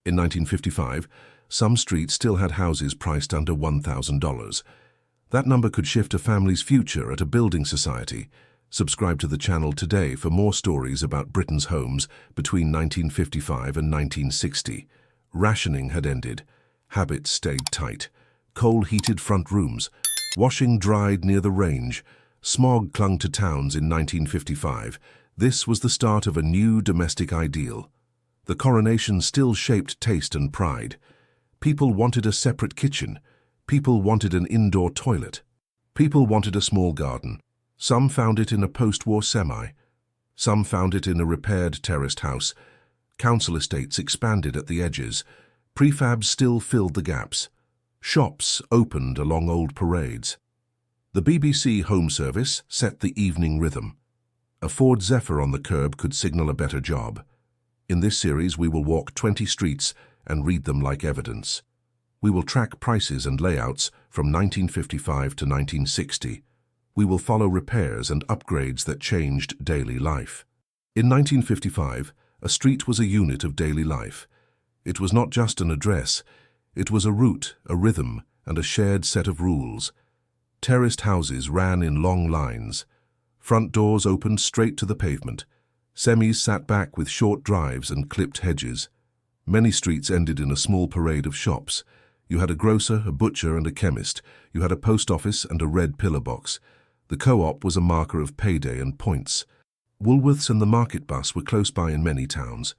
In 1955, some streets still had houses priced under $1,000. That number could shift a family's future at a building society. Subscribe to the channel today for more stories about Britain's homes between 1955 and 1960. Rationing had ended. Habits stayed tight. Coal-heated front rooms. Washing dried near the range. Smog clung to towns in 1955. This was the start of a new domestic ideal. The coronation still shaped taste and pride. People wanted a separate kitchen. People wanted an indoor toilet. People wanted a small garden. Some found it in a post-war semi. Some found it in a repaired terraced house. Council estates expanded at the edges. Prefabs still filled the gaps. Shops opened along old parades. The BBC Home Service set the evening rhythm. A Ford Zephyr on the curb could signal a better job. In this series, we will walk 20 streets and read them like evidence. We will track prices and layouts from 1955 to 1960. We will follow repairs and upgrades that changed daily life. In 1955, a street was a unit of daily life. It was not just an address. It was a route, a rhythm, and a shared set of rules. Terraced houses ran in long lines. Front doors opened straight to the pavement. Semis sat back with short drives and clipped hedges. Many streets ended in a small parade of shops. You had a grocer, a butcher, and a chemist. You had a post office and a red pillar box. The co-op was a marker of payday and points. Woolworths and the market bus were close by in many towns.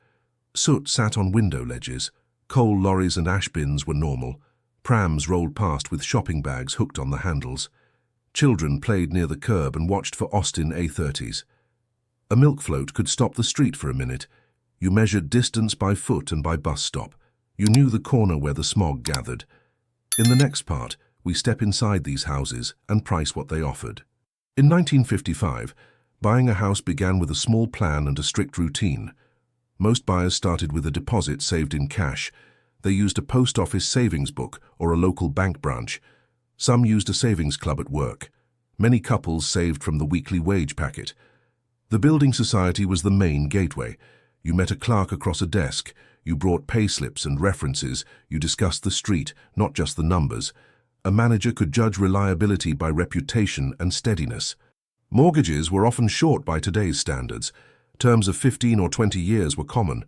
Soot sat on window ledges. Coal lorries and ash bins were normal. Prams rolled past with shopping bags hooked on the handles. Children played near the curb and watched for Austin A30s. A milk float could stop the street for a minute. You measured distance by foot and by bus stop. You knew the corner where the smog gathered. In the next part, we step inside these houses and price what they offered. In 1955, buying a house began with a small plan and a strict routine. Most buyers started with a deposit saved in cash. They used a post office savings book or a local bank branch. Some used a savings club at work. Many couples saved from the weekly wage packet. The building society was the main gateway. You met a clerk across a desk. You brought payslips and references. You discussed the street, not just the numbers. A manager could judge reliability by reputation and steadiness. Mortgages were often short by today's standards. Terms of 15 or 20 years were common.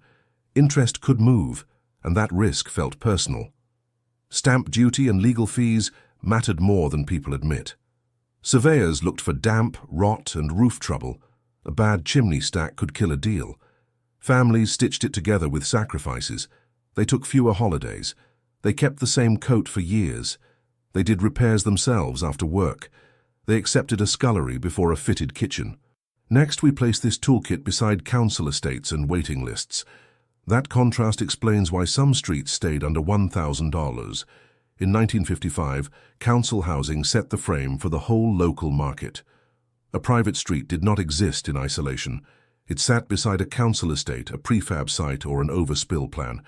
Interest could move, and that risk felt personal. Stamp duty and legal fees mattered more than people admit. Surveyors looked for damp, rot, and roof trouble. A bad chimney stack could kill a deal. Families stitched it together with sacrifices. They took fewer holidays. They kept the same coat for years. They did repairs themselves after work. They accepted a scullery before a fitted kitchen. Next, we place this toolkit beside council estates and waiting lists. That contrast explains why some streets stayed under $1,000. In 1955, council housing set the frame for the whole local market. A private street did not exist in isolation. It sat beside a council estate, a prefab site, or an overspill plan.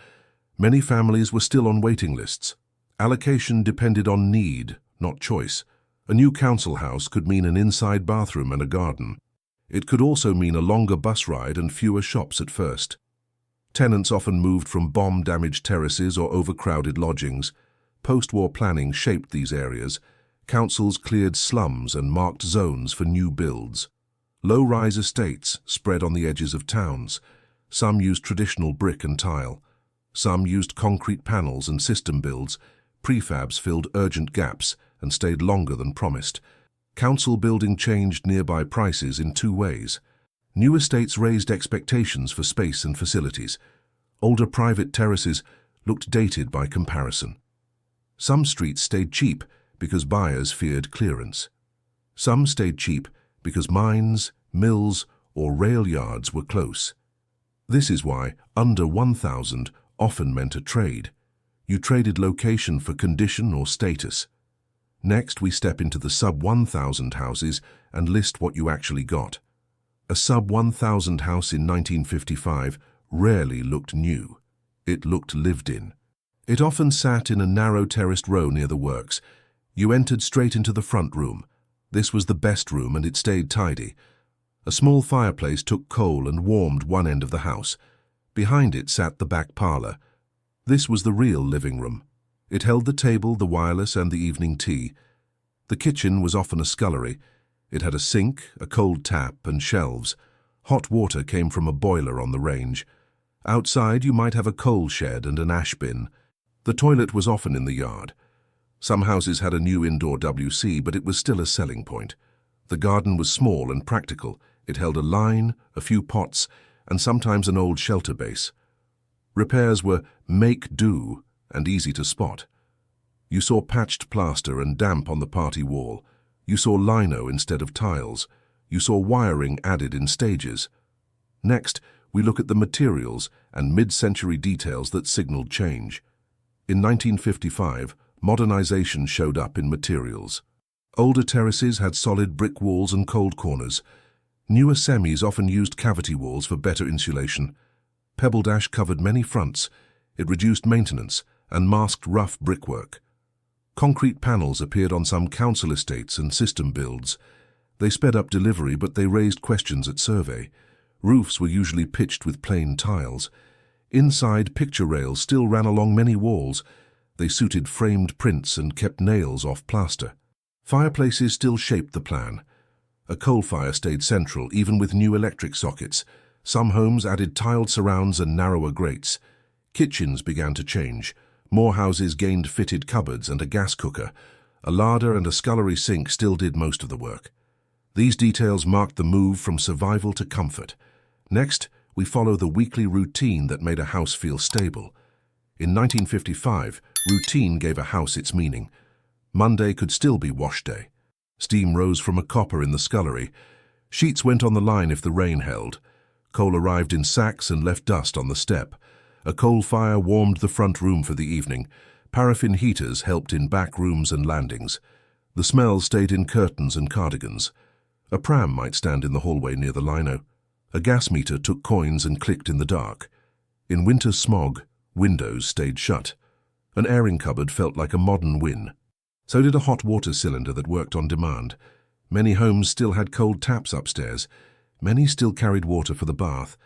Many families were still on waiting lists. Allocation depended on need, not choice. A new council house could mean an inside bathroom and a garden. It could also mean a longer bus ride and fewer shops at first. Tenants often moved from bomb-damaged terraces or overcrowded lodgings. Post-war planning shaped these areas. Councils cleared slums and marked zones for new builds. Low-rise estates spread on the edges of towns. Some used traditional brick and tile. Some used concrete panels and system builds. Prefabs filled urgent gaps and stayed longer than promised. Council building changed nearby prices in two ways. New estates raised expectations for space and facilities. Older private terraces looked dated by comparison. Some streets stayed cheap because buyers feared clearance. Some stayed cheap because mines, mills, or rail yards were close. This is why under 1,000 often meant a trade. You traded location for condition or status. Next, we step into the sub-1,000 houses and list what you actually got. A sub-1,000 house in 1955 rarely looked new. It looked lived in. It often sat in a narrow terraced row near the works. You entered straight into the front room. This was the best room and it stayed tidy. A small fireplace took coal and warmed one end of the house. Behind it sat the back parlor. This was the real living room. It held the table, the wireless, and the evening tea. The kitchen was often a scullery. It had a sink, a cold tap, and shelves. Hot water came from a boiler on the range. Outside, you might have a coal shed and an ash bin. The toilet was often in the yard. Some houses had a new indoor WC, but it was still a selling point. The garden was small and practical. It held a line, a few pots, and sometimes an old shelter base. Repairs were make-do and easy to spot. You saw patched plaster and damp on the party wall. You saw lino instead of tiles. You saw wiring added in stages. Next, we look at the materials and mid-century details that signaled change. In 1955, modernization showed up in materials. Older terraces had solid brick walls and cold corners. Newer semis often used cavity walls for better insulation. Pebble dash covered many fronts. It reduced maintenance and masked rough brickwork. Concrete panels appeared on some council estates and system builds. They sped up delivery, but they raised questions at survey. Roofs were usually pitched with plain tiles. Inside, picture rails still ran along many walls. They suited framed prints and kept nails off plaster. Fireplaces still shaped the plan. A coal fire stayed central, even with new electric sockets. Some homes added tiled surrounds and narrower grates. Kitchens began to change. More houses gained fitted cupboards and a gas cooker. A larder and a scullery sink still did most of the work. These details marked the move from survival to comfort. Next, we follow the weekly routine that made a house feel stable. In 1955, routine gave a house its meaning. Monday could still be wash day. Steam rose from a copper in the scullery. Sheets went on the line if the rain held. Coal arrived in sacks and left dust on the step. A coal fire warmed the front room for the evening. Paraffin heaters helped in back rooms and landings. The smell stayed in curtains and cardigans. A pram might stand in the hallway near the lino. A gas meter took coins and clicked in the dark. In winter smog, windows stayed shut. An airing cupboard felt like a modern win. So did a hot water cylinder that worked on demand. Many homes still had cold taps upstairs. Many still carried water for the bath.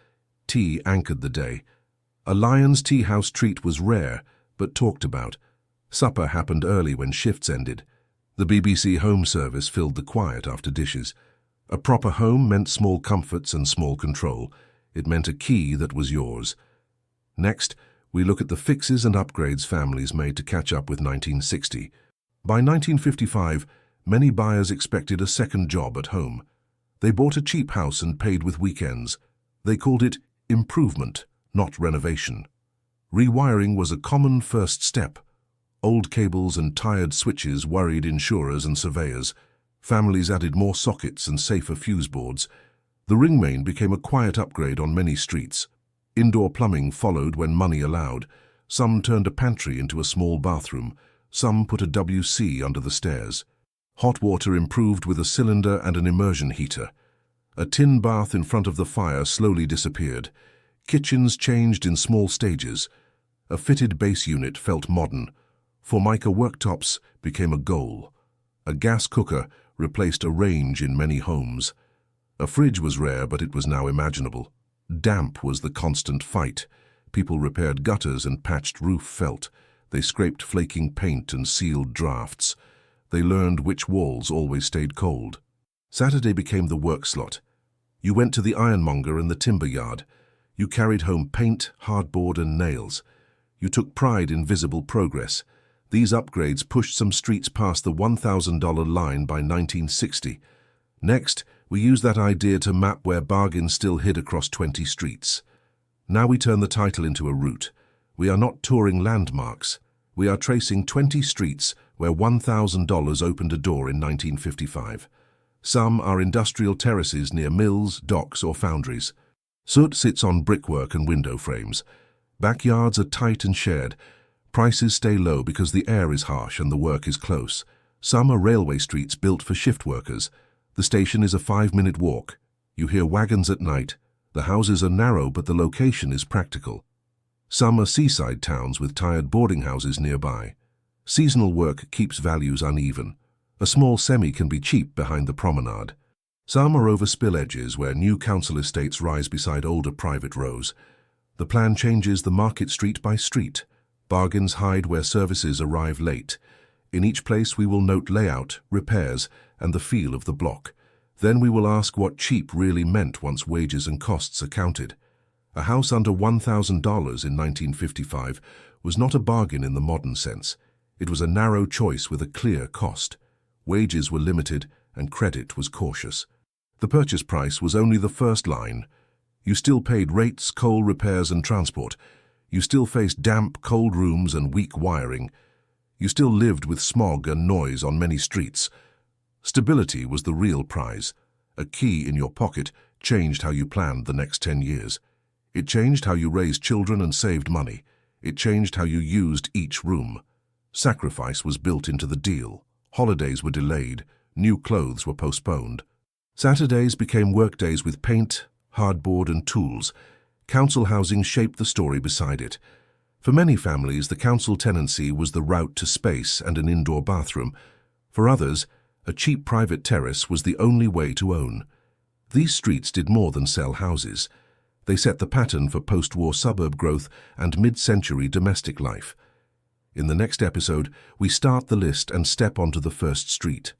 Tea anchored the day. A Lyons tea house treat was rare, but talked about. Supper happened early when shifts ended. The BBC Home Service filled the quiet after dishes. A proper home meant small comforts and small control. It meant a key that was yours. Next, we look at the fixes and upgrades families made to catch up with 1960. By 1955, many buyers expected a second job at home. They bought a cheap house and paid with weekends. They called it improvement, not renovation. Rewiring was a common first step. Old cables and tired switches worried insurers and surveyors. Families added more sockets and safer fuse boards. The ring main became a quiet upgrade on many streets. Indoor plumbing followed when money allowed. Some turned a pantry into a small bathroom. Some put a WC under the stairs. Hot water improved with a cylinder and an immersion heater. A tin bath in front of the fire slowly disappeared. Kitchens changed in small stages. A fitted base unit felt modern. Formica worktops became a goal. A gas cooker replaced a range in many homes. A fridge was rare, but it was now imaginable. Damp was the constant fight. People repaired gutters and patched roof felt. They scraped flaking paint and sealed drafts. They learned which walls always stayed cold. Saturday became the work slot. You went to the ironmonger and the timber yard. You carried home paint, hardboard, and nails. You took pride in visible progress. These upgrades pushed some streets past the $1,000 line by 1960. Next, we used that idea to map where bargains still hid across 20 streets. Now we turn the title into a route. We are not touring landmarks. We are tracing 20 streets where $1,000 opened a door in 1955. Some are industrial terraces near mills, docks, or foundries. Soot sits on brickwork and window frames. Backyards are tight and shared. Prices stay low because the air is harsh and the work is close. Some are railway streets built for shift workers. The station is a 5-minute walk. You hear wagons at night. The houses are narrow, but the location is practical. Some are seaside towns with tired boarding houses nearby. Seasonal work keeps values uneven. A small semi can be cheap behind the promenade. Some are over spill edges where new council estates rise beside older private rows. The plan changes the market street by street. Bargains hide where services arrive late. In each place we will note layout, repairs, and the feel of the block. Then we will ask what cheap really meant once wages and costs are counted. A house under $1,000 in 1955 was not a bargain in the modern sense. It was a narrow choice with a clear cost. Wages were limited and credit was cautious. The purchase price was only the first line. You still paid rates, coal repairs and transport. You still faced damp, cold rooms and weak wiring. You still lived with smog and noise on many streets. Stability was the real prize. A key in your pocket changed how you planned the next 10 years. It changed how you raised children and saved money. It changed how you used each room. Sacrifice was built into the deal. Holidays were delayed. New clothes were postponed. Saturdays became workdays with paint, hardboard and tools. Council housing shaped the story beside it. For many families, the council tenancy was the route to space and an indoor bathroom. For others, a cheap private terrace was the only way to own. These streets did more than sell houses. They set the pattern for post-war suburb growth and mid-century domestic life. In the next episode, we start the list and step onto the first street.